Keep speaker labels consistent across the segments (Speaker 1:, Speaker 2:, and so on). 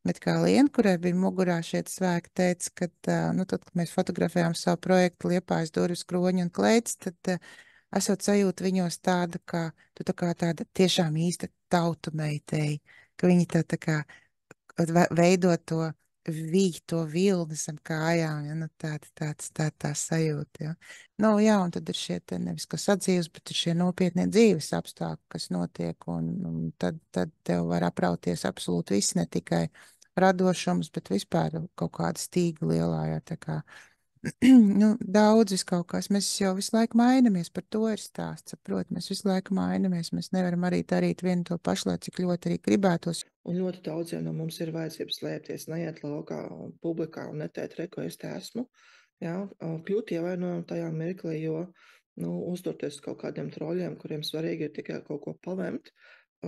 Speaker 1: Bet kā Liena, kurai bija mugurā šie svēki, teica, ka, nu, tad, kad mēs fotografējām savu projektu Liepājas durvis, kroņi un kleits, tad esot sajūta viņos tāda, ka tu tā kā tāda tiešām īsta tautu meitei, ka viņi tā kā veido to vīju, to vilni zem kājām, ja, nu, tā sajūta, ja. Nu, jā, un tad ir šie te nevis kas atdzīves, bet ir šie nopietnie dzīves apstākļi, kas notiek, un tad tev var aprauties absolūti viss, ne tikai radošums, bet vispār kaut kāda stīga lielā, ja, tā kā nu, daudz vis kaut kas. Mēs jau visu laiku mainamies, par to ir stāsts, saprot, mēs visu laiku mainamies, mēs nevaram arī darīt vienu to pašu, lai cik ļoti arī gribētos.
Speaker 2: Un ļoti daudziem no mums ir vajadzības slēpties, neiet laukā publikā un neteikt, re, ko es te esmu. Jā, kļūt ievainojam tajā mirklī, jo, nu, uzdoties kaut kādiem troļiem, kuriem svarīgi ir tikai kaut ko pavemt,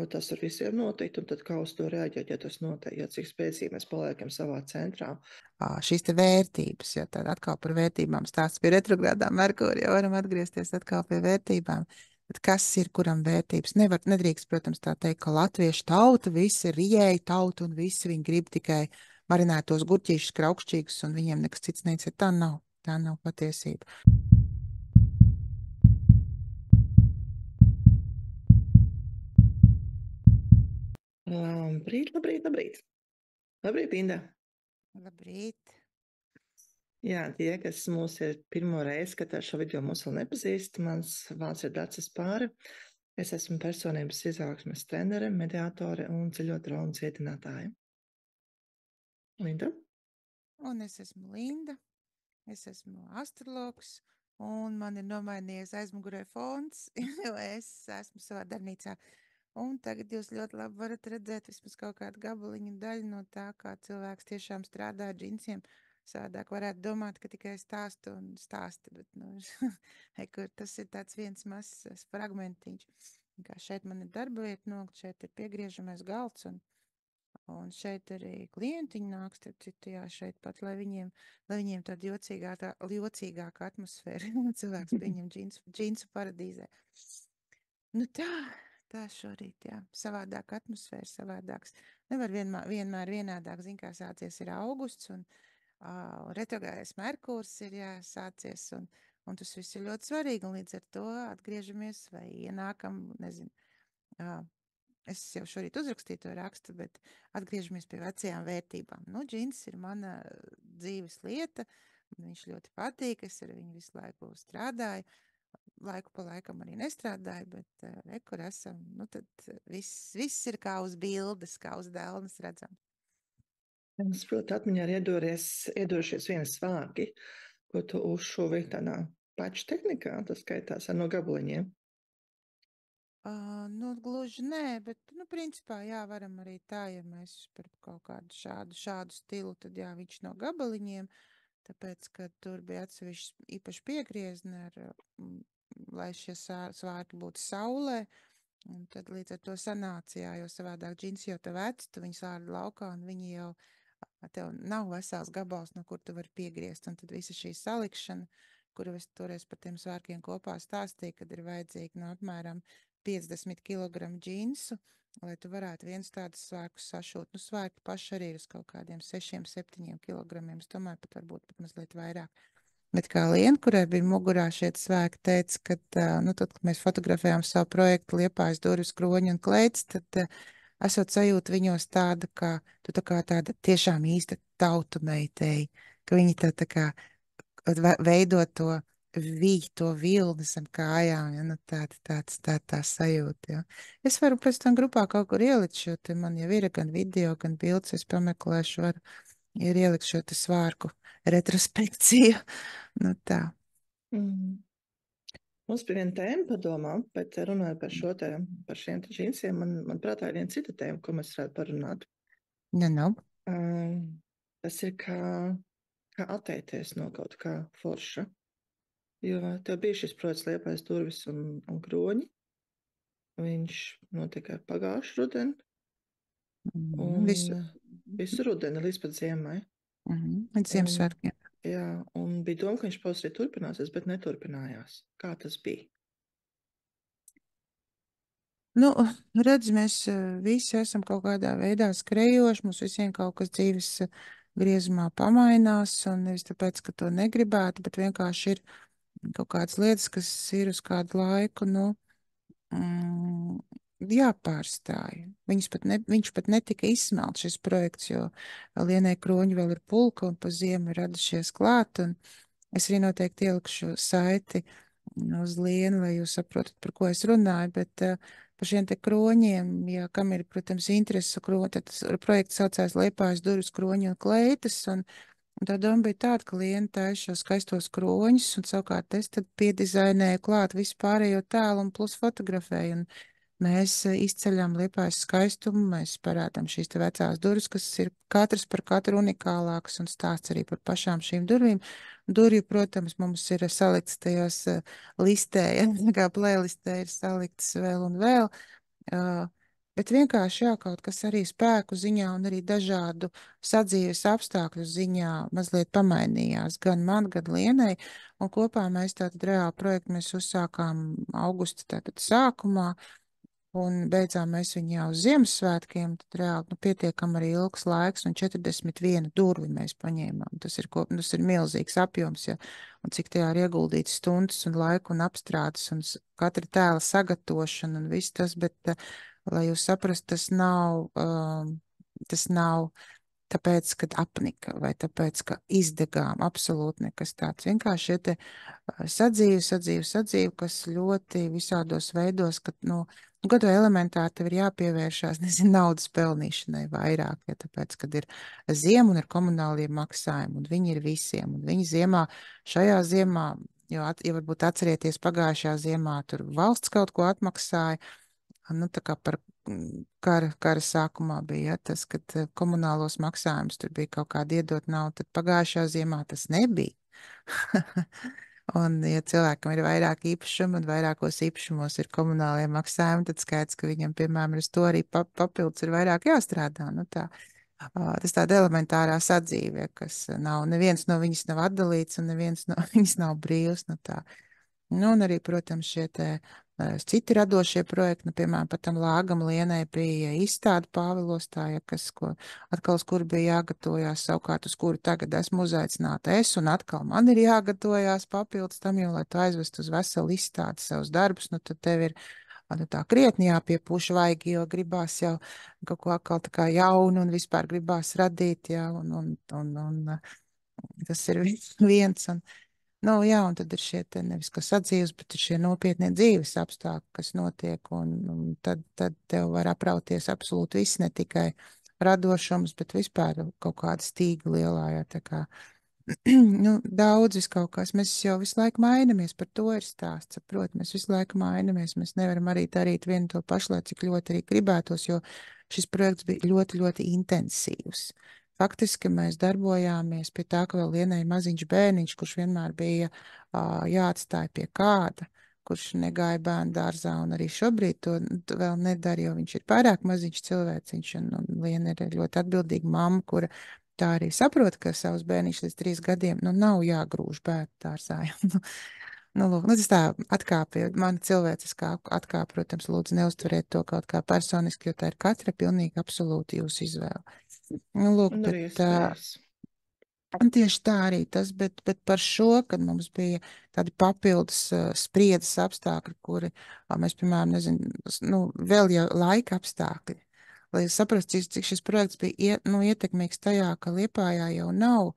Speaker 2: tas ar visiem notikt, un tad kā uz to reaģēt, ja tas notiek, ja cik spēcīgi mēs paliekam savā centrā.
Speaker 1: Šīs te vērtības, ja tad atkal par vērtībām stāsts pie retrogrādā Merkūra, ja varam atgriezties atkal pie vērtībām. Bet kas ir kuram vērtības? Nedrīkst, protams, tā teikt, ka latviešu tauta, visi ir rieji tauta un visi viņi grib tikai marinētos gurķīšus, kraukšķīgus un viņiem nekas cits neicer. Tā nav patiesība.
Speaker 2: Labrīt. Labrīt, Inda.
Speaker 1: Labrīt.
Speaker 2: Jā, tie, kas mūs ir pirmo reizi skatās šo video, mūs vēl nepazīst. Mans vārds ir Dacis Pāre. Es esmu personības izaugsmes trenere, mediātore un ceļo dronu cietinātāja. Linda?
Speaker 1: Un es esmu Linda. Es esmu astrologs. Un man ir nomainījies aizmugurē fons, jo es esmu savā darbnīcā. Un tagad jūs ļoti labi varat redzēt vismaz kaut kādu gabaliņu daļu no tā, kā cilvēks tiešām strādā ar džinsiem. Savādāk varētu domāt, ka tikai stāstu un stāsta, bet, nu, kur tas ir tāds viens mazs fragmentiņš. Kā šeit man ir darba vieta nolikt, šeit ir piegriežamais galds, un šeit arī klientiņi nāk, starp citu, jā, šeit pat, lai viņiem tāda jocīgāka atmosfēra. Cilvēks pieņem džinsu paradīzē. Nu tā šorīt, jā. Savādāk atmosfēra, savādāks. Nevar vienmēr vienādāk, zin, kā sācies ir augusts, un retrogrādais Merkūrs ir, jā, sācies, un tas viss ir ļoti svarīgi, un līdz ar to atgriežamies vai ienākam, nezinu, es jau šorīt uzrakstīju to rakstu, bet atgriežamies pie vecajām vērtībām. Nu, džins ir mana dzīves lieta, viņš ļoti patīk, es ar viņu visu laiku strādāju, laiku pa laikam arī nestrādāju, bet kur esam, nu tad viss ir kā uz bildes, kā uz dēlnes redzam.
Speaker 2: Es, protams, atmiņā ir iedošies viens svārki, ko tu uzšuvi tādā paču tehnikā, tas skaitās ar no gabaliņiem.
Speaker 1: Nu, gluži nē, bet, nu, principā, jā, varam arī tā, ja mēs par kaut kādu šādu stilu, tad jā, viņš no gabaliņiem, tāpēc, ka tur bija atsevišķi īpaši piegriezni lai šie svārki būtu saulē, un tad līdz ar to sanāca, jā, jo savādāk džins jau tev vec, tu viņus ārdi laukā, un viņi jau, tev nav vesels gabals, no kur tu vari piegriezt, un tad visa šī salikšana, kuru es toreiz par tiem svārkiem kopā stāstīju, kad ir vajadzīgi no apmēram 50 kg džinsu, lai tu varētu viens tādus svārkus sašūt. Nu, svārki paši arī ir uz kaut kādiem 6-7 kg, es domāju, pat varbūt pat mazliet vairāk. Bet kā Liena, kurai bija mugurā šie svēki, teica, ka, nu, tad, kad mēs fotografējām savu projektu Liepājas durvis, kroņi un kleits, tad esot sajūta viņos tāda, ka tu tā kā tāda tiešām īsta tautu meitei, ka viņi tā kā veido to vīju, to vilni zem kājām, ja, nu, tā sajūta, ja. Es varu pēc tam grupā kaut kur ielikt šo, te man jau ir gan video, gan bildes, es pameklēšu, ir ielikt šo te svārku retrospekciju. Nu tā.
Speaker 2: Mums bija viena tēma padomā, bet runājot par šo te, par šiem te džinsiem, man prātā ir viena cita tēma, ko mēs varētu parunāt.
Speaker 1: Nu.
Speaker 2: Tas ir kā atteikties no kaut kā forša. Jo tev bija šis projekts Liepājas durvis un kroņi. Viņš notika pagājušu rudeni. Un visu rudeni līdz pat ziemai.
Speaker 1: Līdz Ziemassvētkiem.
Speaker 2: Jā, un bija doma, ka viņš pavasarī turpināsies, bet neturpinājās. Kā tas bija?
Speaker 1: Nu, redz, mēs visi esam kaut kādā veidā skrejoši, mums visiem kaut kas dzīves griezumā pamainās, un nevis tāpēc, ka to negribētu, bet vienkārši ir kaut kādas lietas, kas ir uz kādu laiku, nu, mm, jāpārstāj. Viņš pat netika izsmelts šis projekts, jo Lienai Kroņi vēl ir pulka un pa ziemu ir radušies klāt, un es arī noteikti ielikšu saiti uz Lienu, lai jūs saprotat, par ko es runāju, bet par šiem te kroņiem, ja kam ir, protams, interesi, tad tas projekts saucās Liepājas durvis kroņi un kleitas, un tā doma bija tāda, ka Liena taisa šos skaistos kroņus, un savukārt es tad piedizainēju klāt visu pārējo tēlu un plus fotografēju, un mēs izceļam Liepājas skaistumu, mēs parādām šīs te vecās durvis, kas ir katras par katru unikālākas, un stāsts arī par pašām šīm durvīm. Durvju, protams, mums ir salikts tajos listē, ja, kā playlistē ir salikts vēl un vēl, bet vienkārši jā, kaut kas arī spēku ziņā un arī dažādu sadzīves apstākļu ziņā mazliet pamainījās gan man, gan Lienai, un kopā mēs tātad reāli projektu mēs uzsākām augusta tātad sākumā, un beidzām mēs viņu jau uz Ziemassvētkiem, tad reāli, nu, pietiekam arī ilgs laiks, un 41 durvi mēs paņēmām. Tas ir milzīgs apjoms, ja, un cik tajā ir ieguldīts stundas un laiku un apstrādes, un katra tēla sagatavošana un viss tas, bet, lai jūs saprast, tas nav tāpēc, kad apnika, vai tāpēc, ka izdegām, absolūti nekas tāds. Vienkārši šie te sadzīve, kas ļoti visādos veidos, ka, nu, gadu elementāri tev ir jāpievēršās, nezinu, naudas pelnīšanai vairāk, ja tāpēc, kad ir ziema un ir komunālie maksājumi, un viņi ir visiem, un viņi šajā ziemā, jo, ja varbūt atcerieties, pagājušajā ziemā tur valsts kaut ko atmaksāja, nu, tā kā par kara sākumā bija, ja, tas, kad komunālos maksājumus tur bija kaut kāda iedot naudu, tad pagājušajā ziemā tas nebija. Un, ja cilvēkam ir vairāk īpašumu un vairākos īpašumos ir komunālie maksājumi, tad skaidrs, ka viņam, piemēram, uz to arī papildus ir vairāk jāstrādā. Nu, tā. Tas tāda elementārā sadzīve, kas nav, neviens no viņas nav atdalīts un neviens no viņas nav brīvs. Nu, tā. Nu, un arī, protams, šie te citi radošie projekti, nu, piemēram, pat tam Lāgam Lienai bija izstāde Pāvilostā, ja, atkal uz kuru bija jāgatavojās, savukārt uz kuru tagad esmu uzaicināta es, un atkal man ir jāgatavojās papildus tam, jo, lai tu aizvestu uz veselu izstādi savus darbus, nu, tad tev ir nu, tā krietni jāpiepūš vaigi, jo gribās jau kaut ko atkal tā kā jaunu un vispār gribās radīt, jā, un tas ir viens, un nu, jā, un tad ir šie te nevis kas atdzīves, bet ir šie nopietnie dzīves apstākļi, kas notiek, un tad tev var aprauties absolūti viss, ne tikai radošums, bet vispār kaut kāda stīga lielā, jā, tā kā, nu, daudz kaut kas, mēs jau visu laiku mainamies, par to ir stāsts, saprot, mēs visu laiku mainamies, mēs nevaram arī darīt vienu to pašu, lai cik ļoti arī gribētos, jo šis projekts bija ļoti, ļoti intensīvs. Faktiski mēs darbojāmies pie tā, ka vēl Lienai maziņš bērniņš, kurš vienmēr bija jāatstāj pie kāda, kurš negāja bērnu dārzā, un arī šobrīd to vēl nedara, jo viņš ir pārāk maziņš cilvēciņš, un Liena ir ļoti atbildīga mamma, kura tā arī saprot, ka savus bērniņš līdz 3 gadiem, nu, nav jāgrūž bērnu dārzā. Nu, lūk, nu, tas tā atkāpja, mana cilvēciskā atkāpja, protams, lūdzu neuztveriet to kaut kā personiski, jo tā ir katra pilnīgi absolūti jūsu izvēle. Nu, lūk,
Speaker 2: Un arī
Speaker 1: bet,
Speaker 2: iespējas.
Speaker 1: un tieši tā arī tas, bet par šo, kad mums bija tādi papildus spriedzes apstākļi, kuri mēs, piemēram, nezinu, nu, vēl jau laika apstākļi, lai saprastu, cik šis projekts bija ietekmīgs tajā, ka Liepājā jau nav,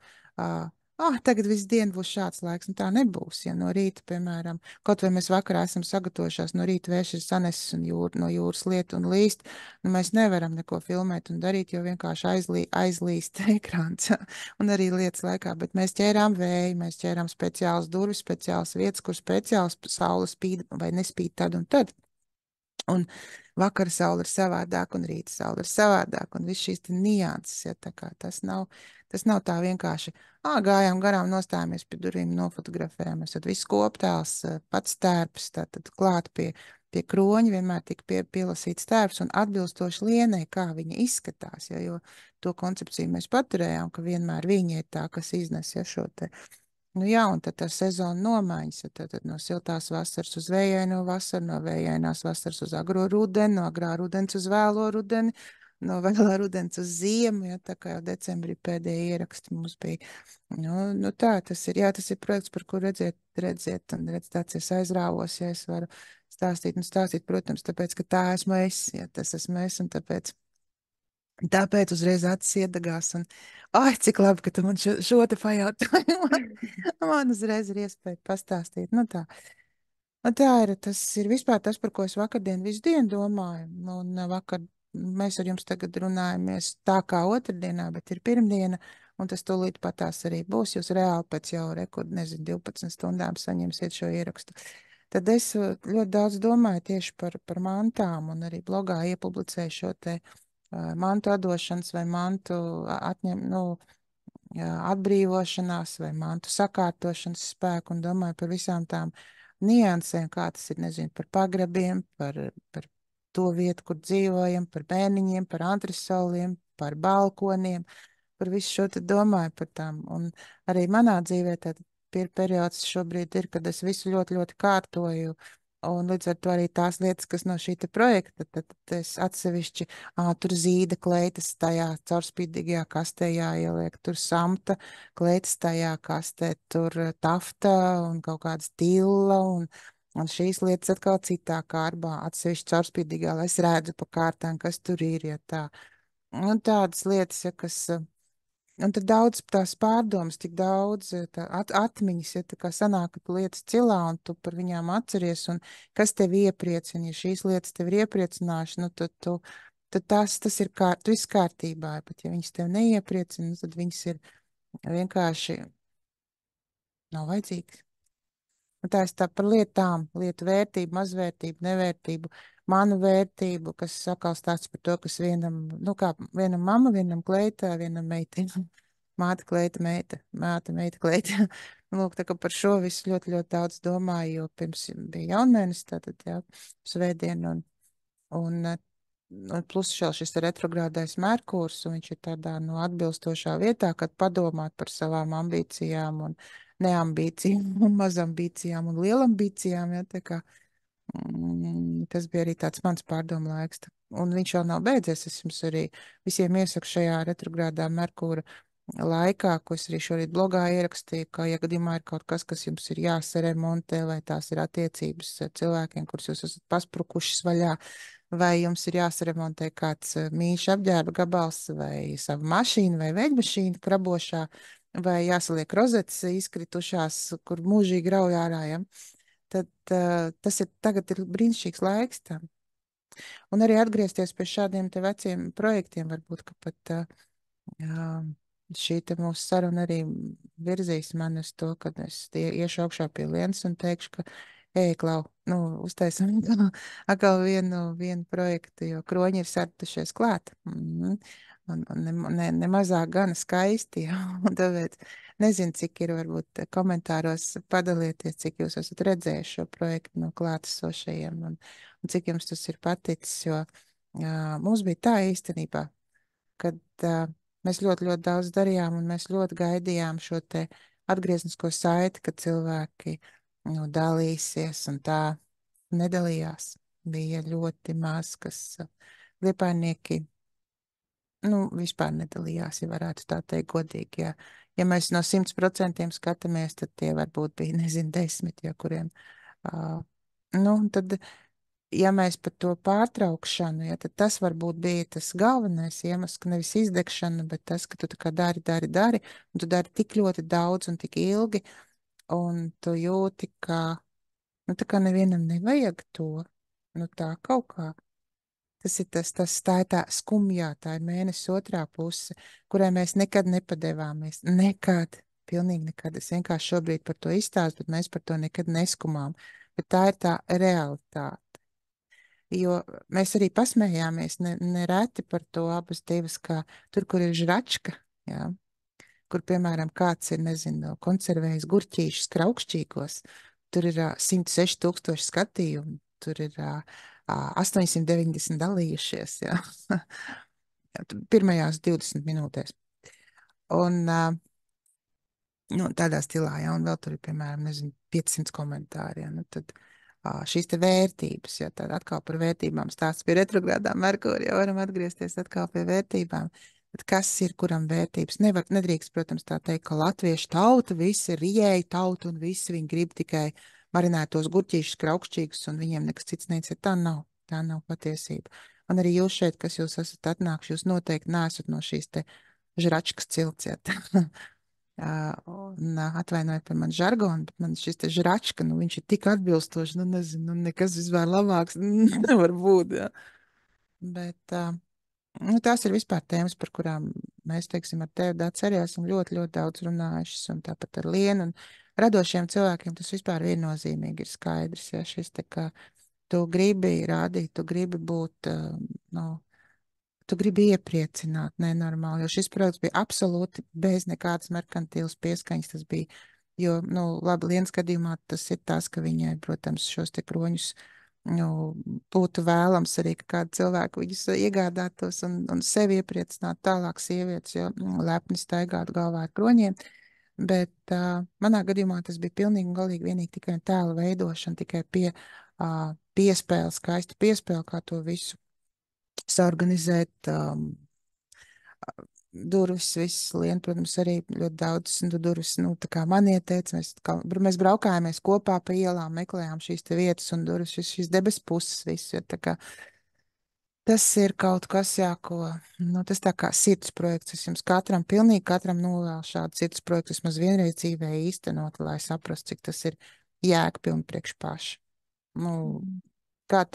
Speaker 1: tagad visu dienu būs šāds laiks, un tā nebūs, ja no rīta, piemēram, kaut vai mēs vakarā esam sagatavojušās, no rīta vējš ir sanesis un no jūras liet un līst, nu, mēs nevaram neko filmēt un darīt, jo vienkārši aizlīst ekrāns un arī lietas laikā, bet mēs ķērām vēju, mēs ķērām speciālas durvis, speciālas vietas, kur speciāls saule spīd vai nespīd tad un tad. Un vakara saule ir savādāk, un rīta saule ir savādāk, un viss šīs nianses, ja, tā kā tas nav tā vienkārši, gājām garām, nostājāmies pie durvīm, nofotografējām, tad viss koptēls, pats tērps, tātad klāt pie kroņa, vienmēr tika pielasīts tērps un atbilstoši Lienai, kā viņa izskatās, ja, jo to koncepciju mēs paturējām, ka vienmēr viņa ir tā, kas iznes, ja, šo te Nu jā, un tad tā sezona nomaiņas, tad no siltās vasaras uz vējaino vasaru, no vējainās vasaras uz agro rudeni, no agrā rudens uz vēlo rudeni, no vēlā rudens uz ziemu, ja tā kā jau decembrī pēdējie ieraksti mums bija. Nu tā, tas ir projekts, par kur redziet, un redz, tāds es aizrāvos, ja es varu stāstīt un stāstīt, protams, tāpēc, ka tā esmu es, ja tas esmu es, un tāpēc uzreiz acis iedegās, un, ai, cik labi, ka tu man šo te pajautāji, man uzreiz ir iespēja pastāstīt, nu tā. Un tas ir vispār tas, par ko es vakardien visu dienu domāju, un vakar mēs ar jums tagad runājamies tā kā otrdienā, bet ir pirmdiena, un tas tūlīt patās arī būs, jūs reāli pēc jau rekord, nezinu, 12 stundām saņemsiet šo ierakstu. Tad es ļoti daudz domāju tieši par mantām, un arī blogā iepublicēju šo te mantu atdošanas vai mantu atbrīvošanās vai mantu sakārtošanas spēku un domāju par visām tām niansēm, kā tas ir, nezinu, par pagrabiem, par to vietu, kur dzīvojam, par bērniņiem, par antresoliem, par balkoniem, par visu šo te domāju par tām. Un arī manā dzīvē tad periods šobrīd ir, kad es visu ļoti, ļoti kārtoju. Un līdz ar to arī tās lietas, kas no šī projekta, tad es atsevišķi, tur zīda kleitas tajā caurspīdīgajā kastē jāieliek, tur samta kleitas tajā kastē, tur tafta un kaut kādas tilla un šīs lietas atkal citā kārbā, atsevišķi caurspīdīgā, lai es redzu pa kārtām, kas tur ir, ja tā. Un tādas lietas, ja, kas. Un tad daudz tās pārdomas, tik daudz atmiņas, ja tā kā sanāk, ka tu lietas cilā un tu par viņām atceries, un kas tevi iepriecina, ja šīs lietas tevi ir iepriecinājuši, nu tad tas ir viss kārtībā, bet ja viņas tevi neiepriecina, tad viņas ir vienkārši nav vajadzīgas. Un tā ir tā par lietām, lietu vērtību, mazvērtību, nevērtību, manu vērtību, kas sakal stāsts par to, kas vienam, nu kā vienam mama, vienam kleitā, vienam meitim. Māte, kleita, meita, meita, kleita. Lūk, tā kā par šo visu ļoti, ļoti daudz domāju, jo pirms bija jaunmēnesis, tātad, jā, svētdien, un plus vēl šis retrogrādais Merkurs, un viņš ir tādā, nu, atbilstošā vietā, kad padomāt par savām ambīcijām un neambīcijām un mazambīcijām un lielambīcijām, ja, tā kā tas bija arī tāds mans pārdomu laiks. Un viņš vēl nav beidzies. Es jums arī visiem iesaku šajā retrogrādā Merkūra laikā, ko es arī šorīt blogā ierakstīju, ka, ja gadījumā ir kaut kas, kas jums ir jāsaremontē, vai tās ir attiecības ar cilvēkiem, kurus jūs esat pasprukušas vaļā, vai jums ir jāsaremontē kāds mīļš apģērba gabals, vai sava mašīna, vai veļmašīna krabošā, vai jāsaliek rozetes izkritušās, kur mūžīgi rauj ārā, ja? Tad tagad ir brīnišķīgs laiks tam. Un arī atgriezties pie šādiem te veciem projektiem, varbūt, ka pat šī te mūsu saruna arī virzīs mani uz to, kad es iešu augšā pie Lienas un teikšu, ka, ej, Klau, nu, uztaisam atkal vienu projektu, jo kroņi ir sartušies klāt. Un ne mazāk gana skaisti, ja? Un tāpēc nezinu, cik ir varbūt komentāros padalieties, cik jūs esat redzējuši šo projektu no klātesošajiem un cik jums tas ir paticis, jo mums bija tā īstenībā, kad mēs ļoti, ļoti daudz darījām un mēs ļoti gaidījām šo te atgrieznisko saiti, kad cilvēki nu, dalīsies un tā nedalījās. Bija ļoti maz, kas liepainieki nu, vispār nedalījās, ja varētu tā teikt godīgi. Ja mēs no 100% skatāmies, tad tie varbūt bija, nezinu, 10, ja kuriem. Nu, tad, ja mēs par to pārtraukšanu, ja, tad tas varbūt bija tas galvenais iemesls, ka nevis izdegšana, bet tas, ka tu tā kā dari, un tu dari tik ļoti daudz un tik ilgi, un tu jūti, ka, nu, tā kā nevienam nevajag to, nu, tā kaut kā. Tas ir tā ir tā skumjā, tā ir mēnesis otrā puse, kurai mēs nekad nepadevāmies. Nekad, pilnīgi nekad. Es vienkārši šobrīd par to izstāstu, bet mēs par to nekad neskumām. Bet tā ir tā realitāte. Jo mēs arī pasmējāmies nereti par to abas divas, kā tur, kur ir žračka, jā, kur, piemēram, kāds ir, nezinu, konservējis gurķīšus kraukšķīgos, tur ir 106 tūkstoši skatījumu, tur ir 890 dalījušies, jā. Pirmajās 20 minūtēs. Un Nu, tādā stilā, ja, un vēl tur ir, piemēram, nezinu, 500 komentāri, ja, nu, tad šīs te vērtības, ja, tad atkal par vērtībām stāsts pie retrogrādā Merkūra, ja varam atgriezties atkal pie vērtībām. Tad kas ir, kuram vērtības? Nedrīkst, protams, tā teikt, ka latviešu tauta, visi ir rieji tauta un visi viņi grib tikai marinētos gurķīšus, kraukšķīgus un viņiem nekas cits neieciet. Tā nav patiesība. Un arī jūs šeit, kas jūs esat atnākuši, jūs noteikti neesat no šīs te žračkas cilciet. Un atvainojiet par manu žargonu, bet man šis te žračka, nu viņš ir tik atbilstošs, nu nezinu, nu nekas vispār labāks nevar būt, jā. Bet, nu, tās ir vispār tēmas, par kurām mēs, teiksim, ar tevi Dāts arī esam ļoti, ļoti daudz runājušas, un tāpat ar Lienu, un radošiem cilvēkiem tas vispār viennozīmīgi ir skaidrs, ja šis te, ka tu gribi rādīt, tu gribi būt, nu, tu gribi iepriecināt nenormāli, jo šis projekts bija absolūti bez nekādas merkantīlas pieskaņas. Tas bija, jo, nu, labi, Lienas gadījumā tas ir tas, ka viņai, protams, šos te kroņus, nu, būtu vēlams arī, ka kādi cilvēki viņus iegādātos un sevi iepriecināt tālāk sievietes, jo lepni staigāt galvā ar kroņiem. Bet manā gadījumā tas bija pilnīgi un galīgi vienīgi tikai tēla veidošana, tikai piespēle, skaista piespēle, kā to visu saorganizēt. Durvis, visas Liena, protams, arī ļoti daudz durvis, nu, tā kā man ieteica, mēs braukājāmies kopā pa ielām, meklējām šīs te vietas un durvis, šīs debes puses visu, jo tā kā tas ir kaut kas, jā, ko, nu, tas tā kā sirds projekts, es jums katram, pilnīgi katram novēlu šādu sirds projektu, vismaz vienreiz dzīvē īstenot, lai saprastu, cik tas ir jēgpilni priekš paši. Nu, kā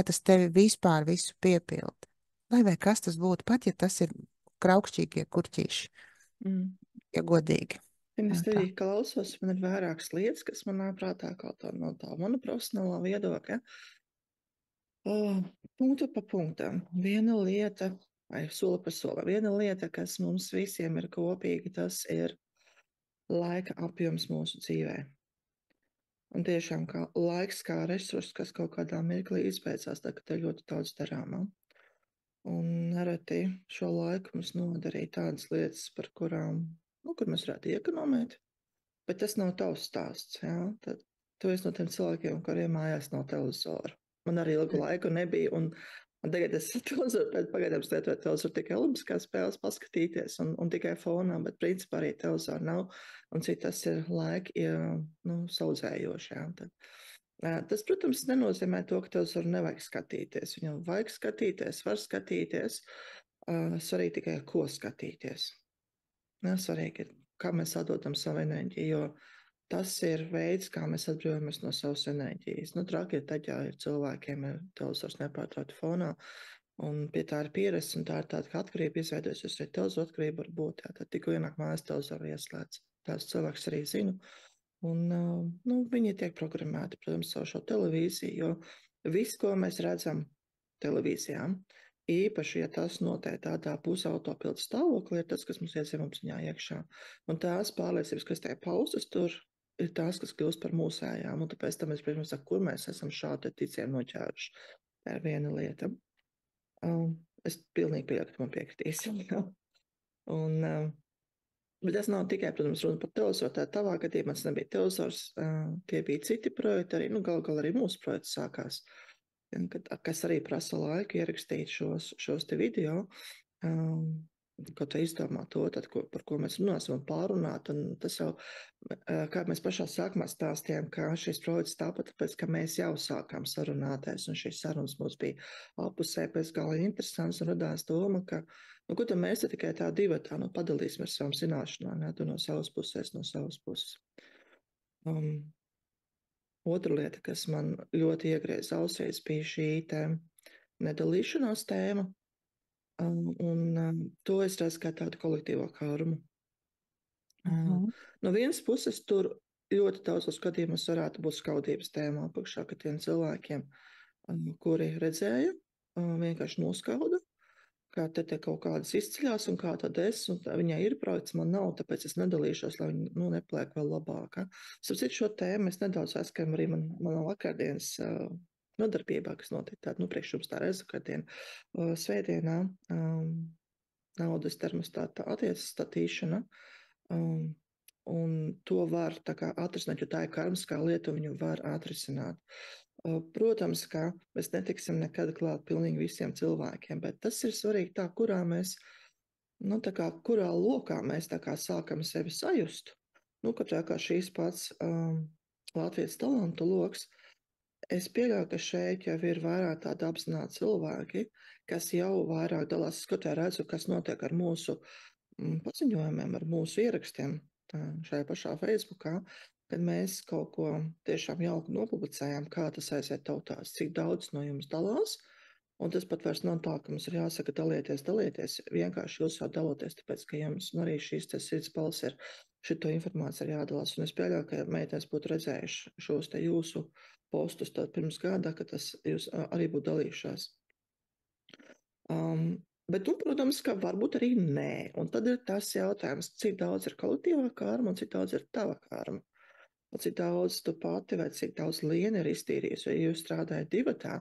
Speaker 1: tas tevi vispār visu piepilda? Vai kas tas būtu, pat ja tas ir kraukšķīgie kurķīši, ja godīgi.
Speaker 2: Ja es
Speaker 1: Nu,
Speaker 2: tevī klausos, man ir vairākas lietas, kas manā prātā kaut no tā mana profesionālā viedokļa. Punktu pa punktam. Viena lieta, vai soli pa solim, viena lieta, kas mums visiem ir kopīga, tas ir laika apjoms mūsu dzīvē. Un tiešām kā laiks kā resurss, kas kaut kādā mirklī izbeidzās, tā ka te ļoti daudz darāmā. Un nereti šo laiku mums nodarīja tādas lietas, par kurām, nu, kur mēs varētu iekonomēt, bet tas nav tavs stāsts, jā? Tad tu esi no tiem cilvēkiem, kuriem mājās nav televizora. Man arī ilgu laiku nebija, un tagad es televizoru pagaidām lietoju televizoru tikai olimpiskās spēles paskatīties un tikai fonā, bet principā arī televizoru nav, un cik tas ir laiki, nu, saudzējoši, jā. Tad, tas, protams, nenozīmē to, ka televizoru nevajag skatīties. Viņam vajag skatīties, var skatīties, svarīgi tikai ko skatīties. Svarīgi ir, kā mēs atdodam savu enerģiju, jo tas ir veids, kā mēs atbrīvojamies no savas enerģijas. Nu, traki ir tad, ja ir cilvēkiem ir televizors nepārtraukti fonā, un pie tā ir pieredze, un tā ir tāda, ka atkarība izveidojusies, arī televizoru atkarība var būt, jā, tad tikko ienāk mājās televizoru ieslēdz. Tās cilvēks arī zinu, un nu, viņi tiek programmēti, protams, caur šo televīziju, jo viss, ko mēs redzam televīzijām, īpaši, ja tas notiek tādā pusautopildu stāvoklī, ir tas, kas mums iet zemapziņā iekšā. Un tās pārliecības, kas tiek paustas tur, ir tās, kas kļūst par mūsējām. Un tāpēc tam es, protams, saku, kur mēs esam šādi ticiem noķēruši. Tā ir viena lieta. Es pilnīgi pieļauju, ka man piekritīs. Un, bet tas nav tikai, protams, runa par televizoru. Tā tavā gadījumā tas nebija televizors, tie bija citi projekti, arī, nu, gal arī mūsu projekts sākās. Kas arī prasa laiku ierakstīt šos te video, kaut izdomāt to, tad, par ko mēs runāsim un pārunāt. Un tas jau, kā mēs pašā sākumā stāstījām, ka šis projekts tāpēc, ka mēs jau sākām sarunāties, un šīs sarunas mums bija apusē pēc gala interesants, un radās doma, ka, nu, ko tad mēs te tikai tā divatā, nu, padalīsim ar savām zināšanām, ne, tu no savas puses, no savas puses. Otra lieta, kas man ļoti iegrieza ausīs, bija šī nedalīšanās tēma, un to es redzu kā tādu kolektīvo karmu. No vienas puses tur ļoti daudzos gadījumos varētu būt skaudības tēmā apakšā, ka tiem cilvēkiem, kuri redzēja, vienkārši noskauda, kā te kaut kādas izceļās un kā tad es, un viņai ir projekts, man nav, tāpēc es nedalīšos, lai viņi, nu, nepaliek vēl labāka. Starp šo tēmu mēs nedaudz aizskajam arī manā vakardienas nodarbībā, kas notiek tāda, nu, priekš jums tā reizvakardiena, svētdienā, naudas termostāta attiecas statīšana. un to var tā kā atrisināt, jo tā ir karmiskā lieta, un viņu var atrisināt. Protams, ka mēs netiksim nekad klāt pilnīgi visiem cilvēkiem, bet tas ir svarīgi tā, kurā mēs, nu, tā kā, kurā lokā mēs tā kā sākam sevi sajust. Nu, ka tā kā šīs pats Latvijas talantu loks, es pieļauju, ka šeit jau ir vairāk tādi apzināti cilvēki, kas jau vairāk dalās. Es kaut kā redzu, kas notiek ar mūsu paziņojumiem, ar mūsu ierakstiem šajā pašā Facebookā, kad mēs kaut ko tiešām jauku nopublicējām, kā tas aiziet tautās, cik daudz no jums dalās. Un tas pat vairs nav tā, ka mums ir jāsaka dalieties, dalieties. Vienkārši jūs jau daloties, tāpēc, ka jums arī šīs sirds balss ir šito informāciju ir jādalās. Un es pieļauju, ka meitenes būtu redzējuši šos te jūsu postus tad pirms gada, ka tas jūs arī būtu dalījušās. Bet, nu, protams, ka varbūt arī nē. Un tad ir tas jautājums, cik daudz ir kolektīvā karma un cik daudz ir tava karma. Un cik daudz tu pati vai cik daudz Liena ir iztīrījusi, ja jūs strādājat divatā,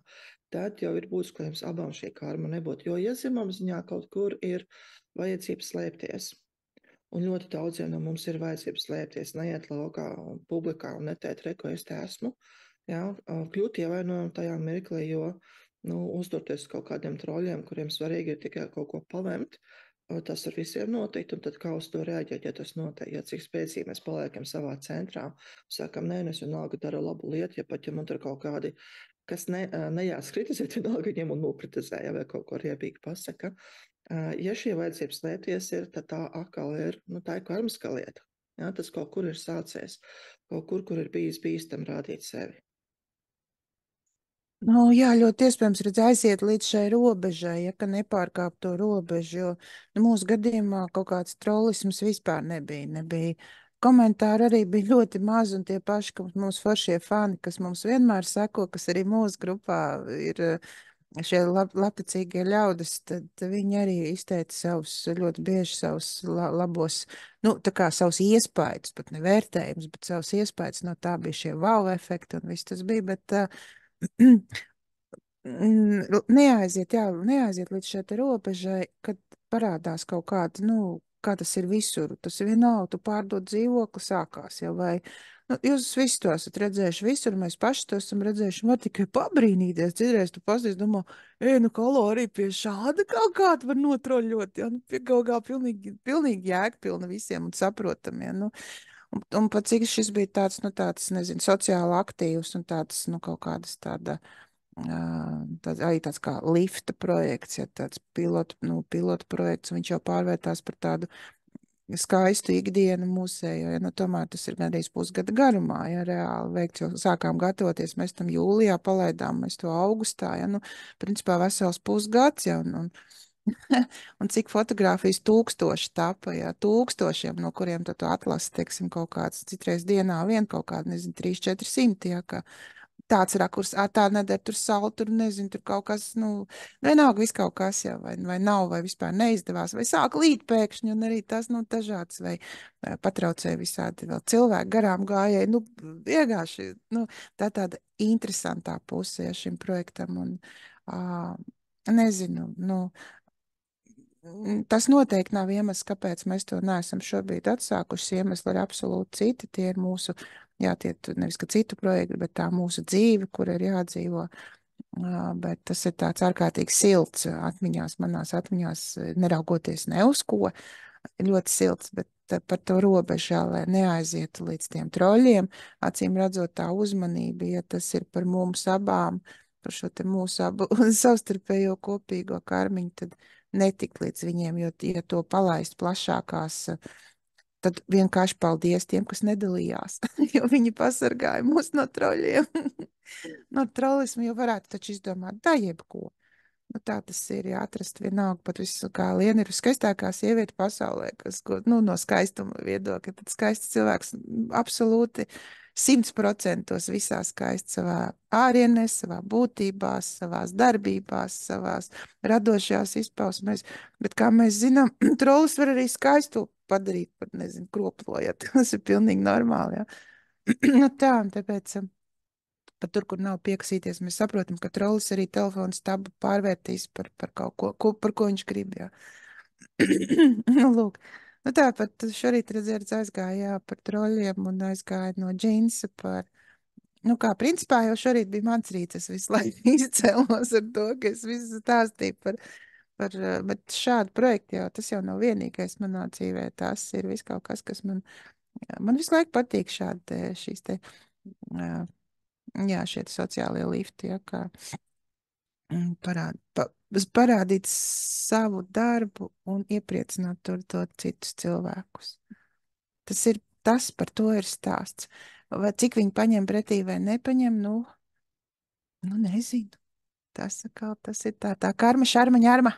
Speaker 2: tad jau ir būtiski, ka jums abām šī karma nebūtu. Jo iezimumziņā kaut kur ir vajadzība slēpties. Un ļoti daudziem no mums ir vajadzība slēpties, neiet laukā un publikā un neteikt, re, ko es te esmu. Jā, kļūt ievainojam tajā mirklī, jo uzdoties kaut kādiem troļiem, kuriem svarīgi ir tikai kaut ko palemt, tas ar visiem notikt, un tad kā uz to reaģēt, ja tas notiek, ja cik spēcīgi mēs paliekam savā centrā, sakam, nē, es vienalga daru labu lietu, ja pat, ja man tur kaut kādi, kas nejās kritizēt, vienalga viņiem un nokritizē, ja vai kaut ko riebīgi pasaka. Ja šī vajadzība slēpties ir, tad tā atkal ir, tā ir karmiska lieta. Ja, tas kaut kur ir sācies, kaut kur ir bijis bīstam rādīt sevi.
Speaker 1: Nu, jā, ļoti iespējams aiziet līdz šai robežai, ja ka nepārkāp to robežu, jo mūsu gadījumā kaut kāds trollisms vispār nebija. Komentāri arī bija ļoti maz, un tie paši, ka mums foršie fani, kas mums vienmēr seko, kas arī mūsu grupā ir šie labticīgie ļaudis, tad viņi arī izteica ļoti bieži savus labos, tā kā savus iespaidus, pat nevērtējums, bet savus iespaidus, no tā bija šie wow efekti un viss tas bija, bet neaiziet līdz šai robežai, kad parādās kaut kāda, kā tas ir visur. Tas ir vienalga, tu pārdod dzīvokli, sākās jau vai. Jūs visi to esat redzējuši visur, mēs paši to esam redzējuši. Var tikai pabrīnīties. Citreiz tu pasties, domā, kalorija pie šāda kaut kāda var notroļot. Ja? Pie kaut kā pilnīgi jēgpilna visiem un saprotam. Ja? Un pat cik šis bija tāds, nezinu, sociāli aktīvs un tāds, kaut kādas tāda. Arī tāds kā lifta projekts, ja tāds pilotu projekts, viņš jau pārvērtās par tādu skaistu ikdienu mūsējo, ja tomēr tas ir gandrīz pusgada garumā, ja reāli veikts, jau sākām gatavoties, mēs tam jūlijā palaidām, mēs to augustā, ja principā vesels pusgads, ja, un cik fotogrāfijas tūkstoši tapa, ja, tūkstošiem, no kuriem tad tu atlasi, teiksim, kaut kāds citreiz dienā vien kaut kādu, nezinu, 300-400, ja, ka tāds rakurs, tā nedara, tur saule, tur nezinu, tur kaut kas, vienalga viss kaut kas, jā, vai nav, vai vispār neizdevās, vai sāk līt pēkšņi, un arī tas, dažāds, vai patraucēja visādi vēl cilvēki garām gājēji, vienkārši, tā tāda interesantā puse, ja, šim projektam, un, nezinu, tas noteikti nav iemesls, kāpēc mēs to neesam šobrīd atsākuši. Iemesli ir absolūti citi. Tie ir mūsu, nevis ka citu projektu, bet tā mūsu dzīve, kur ir jādzīvo. Bet tas ir tāds ārkārtīgi silts atmiņās, manās atmiņās, neraugoties ne uz ko. Ļoti silts, bet par to robežā, lai neaizietu līdz tiem troļiem. Acīm redzot, tā uzmanība, ja tas ir par mums abām, par šo te mūsu abu savstarpējo kopīgo karmiņu, tad netikt līdz viņiem, jo, ja to palaist plašākās, tad vienkārši paldies tiem, kas nedalījās, jo viņi pasargāja mūs no troļiem. No trollismu jau varētu taču izdomāt da jebko. Tā tas ir, atrast vienalga, pat visu, kā Liena ir skaistākā sieviete pasaulē, kas, no skaistuma viedokļa, tad skaists cilvēks absolūti 100% visā skaists savā ārienē, savā būtībā, savās darbībās, savās radošajās izpausmēs, bet kā mēs zinām, trolls var arī skaistu padarīt, pat nezinu, kroplojot, tas ir pilnīgi normāli, ja. Tā, un tāpēc pat tur, kur nav piekasīties, mēs saprotam, ka trollis arī telefonu stabu pārvērtīs par kaut ko, par ko viņš grib, jā. Lūk, Nu, tāpat šorīt redzēt, aizgāja par troļļiem un aizgāja no džinsa par. Nu, kā principā jau šorīt bija mans rīts, es visu laiku izcēlos ar to, ka es visu stāstīju bet šādu projektu jau, tas jau nav vienīgais manā dzīvē, tas ir viss kaut kas, kas man visu laiku patīk šīs te, jā, šie sociālie lifti, ja, kā parādīt savu darbu un iepriecināt to citus cilvēkus. Tas ir tas, par to ir stāsts. Vai cik viņi paņem pretī vai nepaņem, nu nezinu. Tas ir tā karma, šarma, ņarma.